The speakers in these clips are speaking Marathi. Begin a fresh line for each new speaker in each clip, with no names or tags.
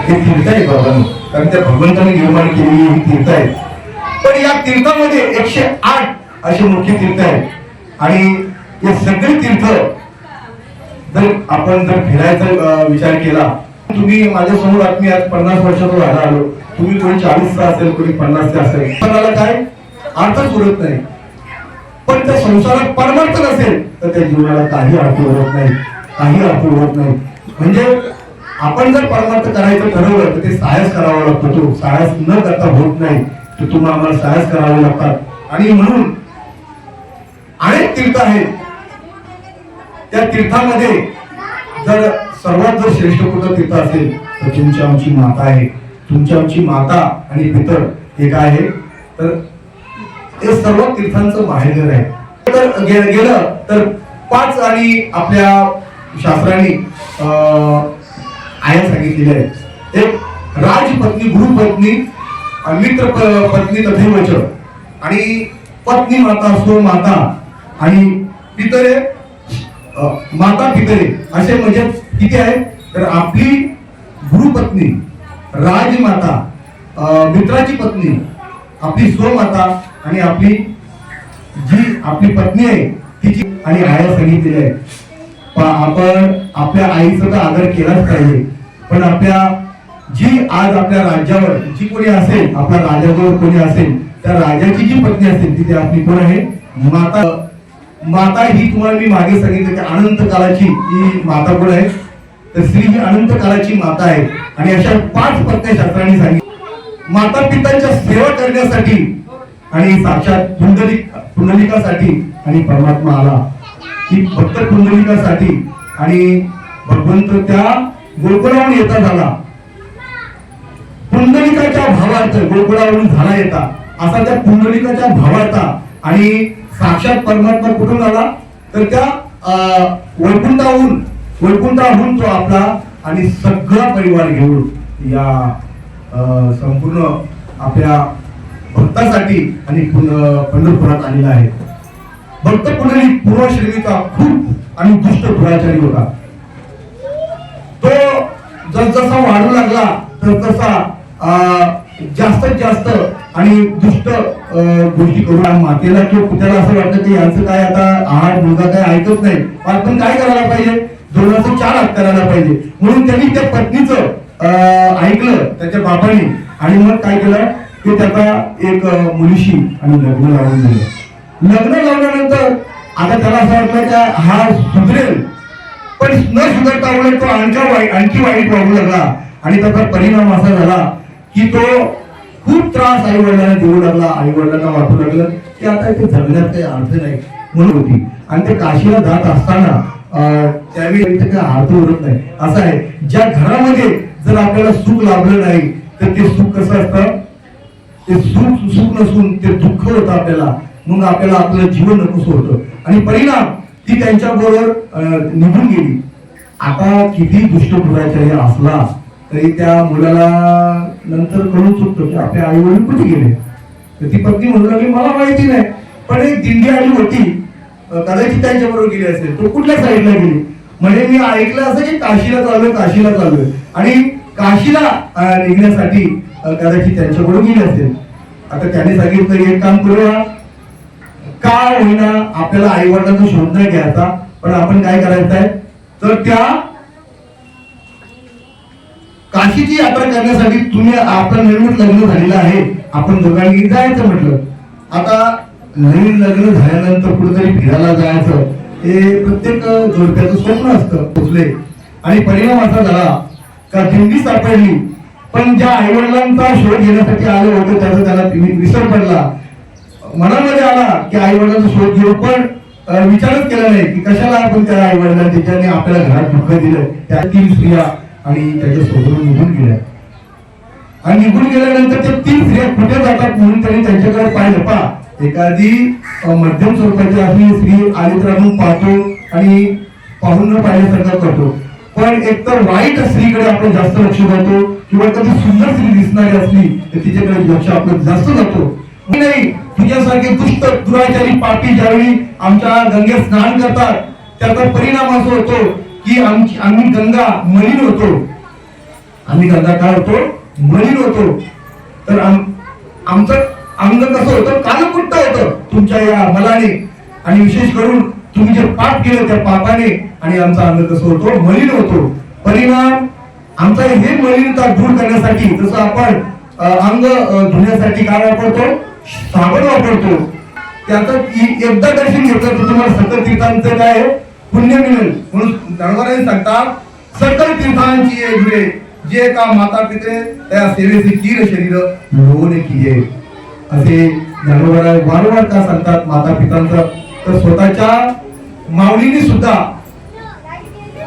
हे तीर्थ आहे बाबांनो, कारण त्या भगवंताने निर्माण केलेली ही तीर्थ आहे. पण या तीर्थामध्ये 108 असे मुख्य तीर्थ आहेत आणि हे सगळे तीर्थ जर आपण जर फिरायचा विचार केला, तुम्ही माझ्या समोर मी आज 50 वर्षाचा झाला आलो, तुम्ही कोणी 40 असेल, कोणी 50 असेल, पण काय अर्थच उरत नाही. पण त्या संसारात परमार्थ नसेल तर त्या जीवनाला काही अर्थ उरत नाही, काही अर्थ उरत नाही. म्हणजे आपण जर परमार्थ करायचं ठरवलं तर ते साहस करावा लागतो. तो साहस न करता होत नाही, तर तुम्हाला आम्हाला साहस करावे लागतात. आणि म्हणून अनेक तीर्थ आहेत. त्या तीर्थामध्ये जर सर्वात जर श्रेष्ठ कुठं तीर्थ असेल तर तुमची आमची माता आहे. तुमची आमची माता आणि पितर हे काय आहे तर हे सर्व तीर्थांचं माहेरघर आहे. तर गेलं तर 5 आणि आपल्या शास्त्रांनी आया सांगितलेल्या आहेत. एक राजपत्नी, गुरुपत्नी, मित्र पत्नी तथैवच, आणि पत्नी माता, स्व माता आणि पितरे, माता पितरे असे म्हणजे किती आहेत तर आपली गुरुपत्नी, राजमाता, मित्राची पत्नी, आपली स्वमाता आणि आपली जी आपली पत्नी आहे तिची आणि आया सांगितलेली आहे. आपण आपल्या आईचा तर आदर केलाच पाहिजे, पण आपल्या जी आज आपल्या राज्यावर जी कोणी असेल, आपल्या राजाजवळ कोणी असेल, त्या राजाची जी पत्नी असेल तिथे आपली कोण आहे माता. माता ही तुम्हाला मी मागे सांगितलं की अनंत कालाची ही माता कोण आहे तर स्त्री ही अनंत कालाची माता आहे. आणि अशा 5 पत्न्या शास्त्रांनी सांगितल्या. माता पितांच्या सेवा करण्यासाठी आणि साक्षात पुंडलिकासाठी आणि परमात्मा आला की फक्त पुंडलिकासाठी, आणि भगवंत त्या गोकुळावरून येता झाला, पुंडलिकाच्या भावार्थ गोकुळावरून झाला येता असा त्या पुंडलिकाच्या भावार्थ. आणि साक्षात परमात्मा कुठून आला तर त्या वैकुंठाहून तो आपला आणि सगळा परिवार घेऊन या संपूर्ण आपल्या भक्तासाठी आणि पंढरपुरात आलेला आहे. भक्त पुंडलिक पूर्वश्रेणीचा खूप आणि दुष्ट दुराचारी होता. तो जसजसा वाढू लागला तर तसा जास्तीत जास्त आणि दुष्ट गोष्टी करून मातेला किंवा पुत्याला असं वाटतं की यांचं काय आता आहार मुलगा काय ऐकत नाही, आपण काय करायला पाहिजे, दोनाचं 4 हात करायला पाहिजे. म्हणून त्यांनी त्या पत्नीचं ऐकलं त्याच्या बापाने आणि मग काय केलं की त्याचा एक मुलीशी आणि लग्न लावून दिलं. लग्न लावल्यानंतर आता त्याला असं वाटलं की हा सुधरेल, पण न सुधरता उलट तो आणखी वाईट वागू लागला. आणि त्याचा परिणाम असा झाला की तो खूप त्रास आई वडिलांना देऊ लागला. आई वडिलांना वाटू लागलं की आता इथे जगण्यात काही अर्थ नाही म्हणून होती. आणि ते काशीला जात असताना त्यावेळी इथे काही अर्थ उरत नाही. असं आहे, ज्या घरामध्ये जर आपल्याला सुख लाभलं नाही तर ते सुख कसं असतं, ते सुख नसून ते दुःख होतं आपल्याला. मग आपल्याला आपलं जीवन नकोस होतं आणि परिणाम ती त्यांच्या बरोबर निघून गेली. आता किती दुष्ट दुराचारी असला तरी त्या मुलाला नंतर कळून चुकतो की आपले आई वडील कुठे गेले. तर ती पत्नी म्हणू लागली मला माहिती नाही, पण एक दिंडी आली होती, कदाचित त्यांच्या बरोबर गेली असेल. तो कुठल्या साईडला गेली, म्हणजे मी ऐकलं असं की काशीला चाललोय आणि काशीला निघण्यासाठी कदाचित त्यांच्या बरोबर गेली असेल. आता त्याने सांगितलं एक काम करूया, काय होईना आपल्याला आई वडिलांचा शोध नाही घ्यायचा, पण आपण काय करायचं आहे तर त्या काशीची यात्रा करण्यासाठी तुम्ही आपलं नवीन लग्न झालेलं आहे, आपण दोघांनी जायचं म्हटलं. आता नवीन लग्न झाल्यानंतर कुठेतरी फिरायला जायचं हे प्रत्येक जोडप्याचं स्वप्न असतं. पोचले आणि परिणाम असा झाला का दिंडी सापडली, पण ज्या आई वडिलांचा शोध घेण्यासाठी आलं होतं त्याचा त्याला विसर पडला. मनामध्ये आला की आई वडिलांचा शोध घेऊ, पण विचारच केला नाही की कशाला आपण त्या आई वडिलांना ज्यांनी आपल्याला घरात दुःख दिलं त्या 3 स्त्रिया आणि त्याच्या सोबत निघून गेल्या. आणि निघून गेल्यानंतर त्या 3 स्त्रिया कुठे जातात म्हणून त्यांनी त्यांच्याकडे पाहिलं. पहा, एखादी मध्यम स्वरूपाची असली स्त्री आली तर आपण पाहतो आणि पाहून न पाहिल्यासारखं करतो, पण एकतर वाईट स्त्रीकडे आपण जास्त लक्ष देतो किंवा कधी सुंदर स्त्री दिसणारी असली तर तिच्याकडे लक्ष आपलं जास्त जातो. नाही, तुझ्यासारखे दुष्ट दुराचारी पापी ज्यावेळी आमच्या गंगेत स्नान करतात त्याचा परिणाम असा होतो की आम्ही गंगा मलिन होतो. आम्ही त्यांना काय होतो, मलिन होतो. तर आमचं अंग कसं होतं, कालकुट्ट होतं तुमच्या या मलाने, आणि विशेष करून तुम्ही जे पाप केलं त्या पापाने, आणि आमचं अंग कसं होतो, मलिन होतो. परिणाम आमचा हे मलिनता दूर करण्यासाठी, जसं आपण अंग धुण्यासाठी काय वापरतो, साबण वापरतो, त्याचं एकदा दर्शन घेतलं तर तुम्हाला सकल तीर्थांचं काय पुण्य मिळेल. म्हणून ज्ञानोबारांनी सांगतात, सकल तीर्थांची ये जुळे, जे का माता पिते त्या सेवेचे तीर शरीर लोन किये. असे ज्ञानोबा वारंवार का सांगतात माता पितांचं. तर स्वतःच्या माऊलीने सुद्धा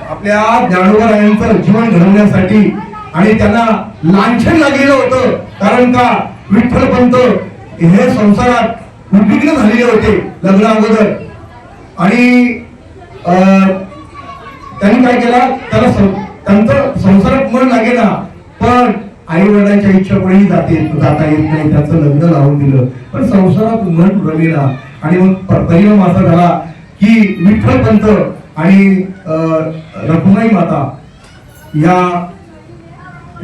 आपल्या ज्ञानोबारायांचं जीवन घडवण्यासाठी, आणि त्यांना लांछन लागलेलं होतं, कारण का विठ्ठलपंत हे संसारात उद्विग्न झालेले होते लग्ना अगोदर, आणि त्यांनी काय केला, त्याला त्यांचं संसारात मन लागेना, पण आई वडिलांच्या इच्छा कोणीही जाता येत नाही, त्याचं लग्न लावून दिलं, पण संसारात मन रमेना. आणि मग परिणाम असा झाला की विठ्ठलपंत आणि रखुमाई माता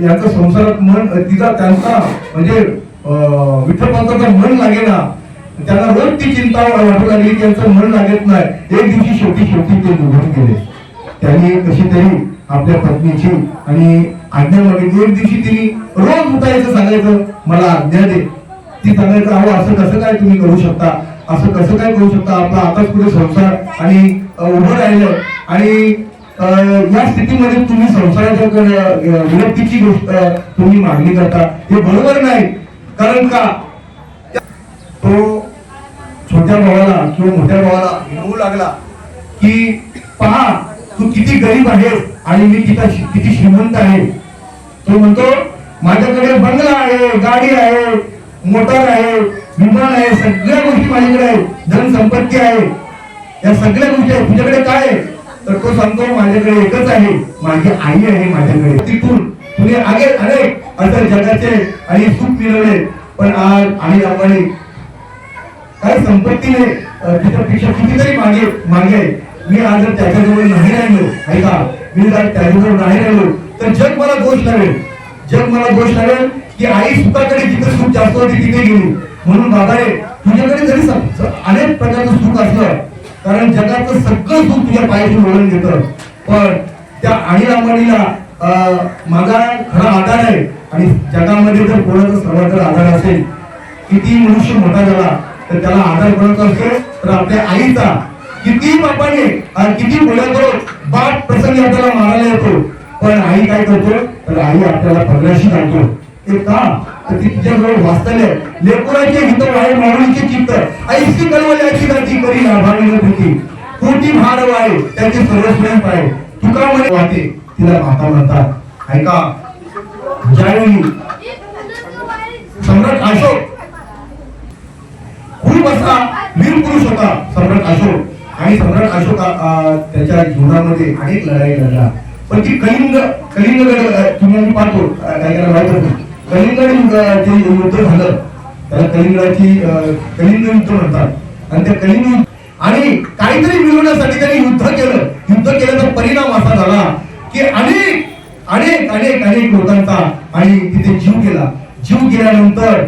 याचं संसारात मन, तिचा त्यांचा म्हणजे विठ्ठलपंताचं मन लागेना, त्यांना रोज ती चिंता वाटू लागली की त्यांचं मन लागत नाही. एक दिवशी शेवटी ते निघून गेले. त्यांनी कशी तरी आपल्या पत्नीची आणि आज्ञा मागितली. एक दिवशी तिने रोज उठायचं, सांगायचं मला आज्ञा दे. ती सांगायचं, अहो असं कसं काय तुम्ही करू शकता, असं कसं काय करू शकता, आपला आताच पुढे संसार आणि उभं राहिलं, आणि या स्थितीमध्ये तुम्ही संसाराच्या विरक्तीची गोष्ट तुम्ही मागणी करता, हे बरोबर नाही. कारण का तो छोट्या भावाला किंवा मोठ्या भावाला म्हणू लागला की पहा, तू किती गरीब आहेस आणि मी किती श्रीमंत आहे. तो म्हणतो, माझ्याकडे बंगला आहे, गाडी आहे, मोटार आहे, विमान आहे, सगळ्या गोष्टी माझ्याकडे आहेत, धनसंपत्ती आहे, या सगळ्या गोष्टी आहेत, तुझ्याकडे काय आहे. तर तो सांगतो, माझ्याकडे एकच आहे, माझी आई आहे माझ्याकडे. तिथून तुम्ही अनेक असं जगाचे आणि सुख मिळवले, पण आज आणि आपण काय संपत्तीने त्याच्यापेक्षा कितीतरी मागे आहे. मी आज जर त्याच्याजवळ नाही राहिलो, ऐका, मी जर त्याच्याजवळ नाही राहिलो तर जग मला दोष लावेल की आई सुखाकडे जिथे सुख जास्त होती तिथे गेली. म्हणून बाबा रे, तुझ्याकडे जरी अनेक प्रकारचं सुख असलं, कारण जगाचं सगळं सुख तुझ्या पायाशी वळून घेतं, पण त्या आणि अंबानीला माझा खरा आधार आहे. आणि जगामध्ये जर कोणाचा सर्वात आधार असेल, किती मनुष्य मोठा झाला तर त्याला आधार कोणाचा असतो, तर आपल्या आईचा. किती बापाने किती मुलांकडे बाप प्रसंगी आपल्याला मारायला येतो, पण आई काय करतो, तर आई आपल्याला पगडाशी घालतो. ते का, तर ती तिच्याजवळ वाचताना लेकराचे हित वाहे माऊलीचे चित्त, ऐशी कळवल्याची जाती करी लाभावी न भीती, कोटी भार वाहे त्याचे सर्वस्व पाय, तुका म्हणे वाटे तिला माता म्हणतात. ऐका, ज्यावेळी सम्राट अशोक खूप असा वीर पुरुष होता सम्राट अशोक, आणि सम्राट अशोक त्याच्या जीवनामध्ये अनेक लढाई लढला, पण ती कलिंगगड तुम्ही पाहतो काय करायला माहित नाही. कलिंगड जे युद्ध झालं त्याला कलिंग युद्ध म्हणतात. आणि त्या कलिंग आणि काहीतरी मिळवण्यासाठी त्यांनी युद्ध केल्याचा परिणाम असा झाला की अनेक लोकांचा आणि तिथे जीव गेल्यानंतर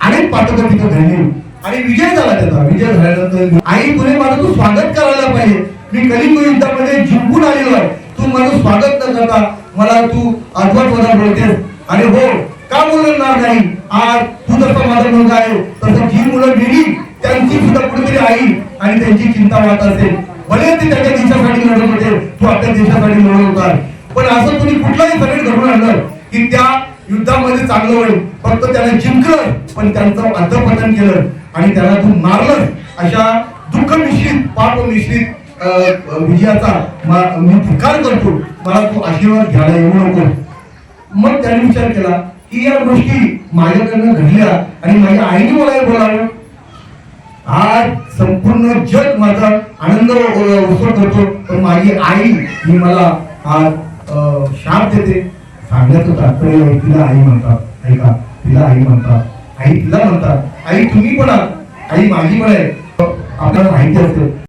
अनेक पातकं तिथे घडली आणि विजय झाला त्याचा. विजय झाल्यानंतर आई, तुने माझं तू स्वागत करायला पाहिजे, मी कलिंग युद्धामध्ये जिंकून आलेलो आहे, तू माझं स्वागत न करता मला तू आजवत बोलतेस. आणि हो, का बोलणार नाही, आज तू जसं माझा मुलगा आहे तसं जी मुलं गेली त्यांची सुद्धा कुठेतरी आई आणि त्यांची चिंता वाटत असेल. भले ते त्याच्या देशासाठी लढत होते, तू आपल्या देशासाठी लढत होता, पण असं तुम्ही कुठलाही सगळे घडून आणलं की त्या युद्धामध्ये चांगलं होईल. फक्त त्याला जिंकलं, पण त्यांचं अधपतन केलं आणि त्याला तू मारलं. अशा दुःख मिश्रित, पाप मिश्रित विजयाचा मी धिक्कार करतो, मला तू आशीर्वाद घ्यायला येऊ नको. मग त्याने विचार केला की या गोष्टी माझ्याकडनं घडल्या आणि माझ्या आईने मला बोलावं. आज संपूर्ण जग माझा आनंद उत्सव करतो, पण माझी आई ही मला आज शाप देते. सांगण्याचं तात्पर्य तिला आई म्हणतात. ऐका, तिला आई म्हणतात, आई तिला म्हणतात. आई तुम्ही पण, आई माझी पण आहे. आपल्याला माहिती असते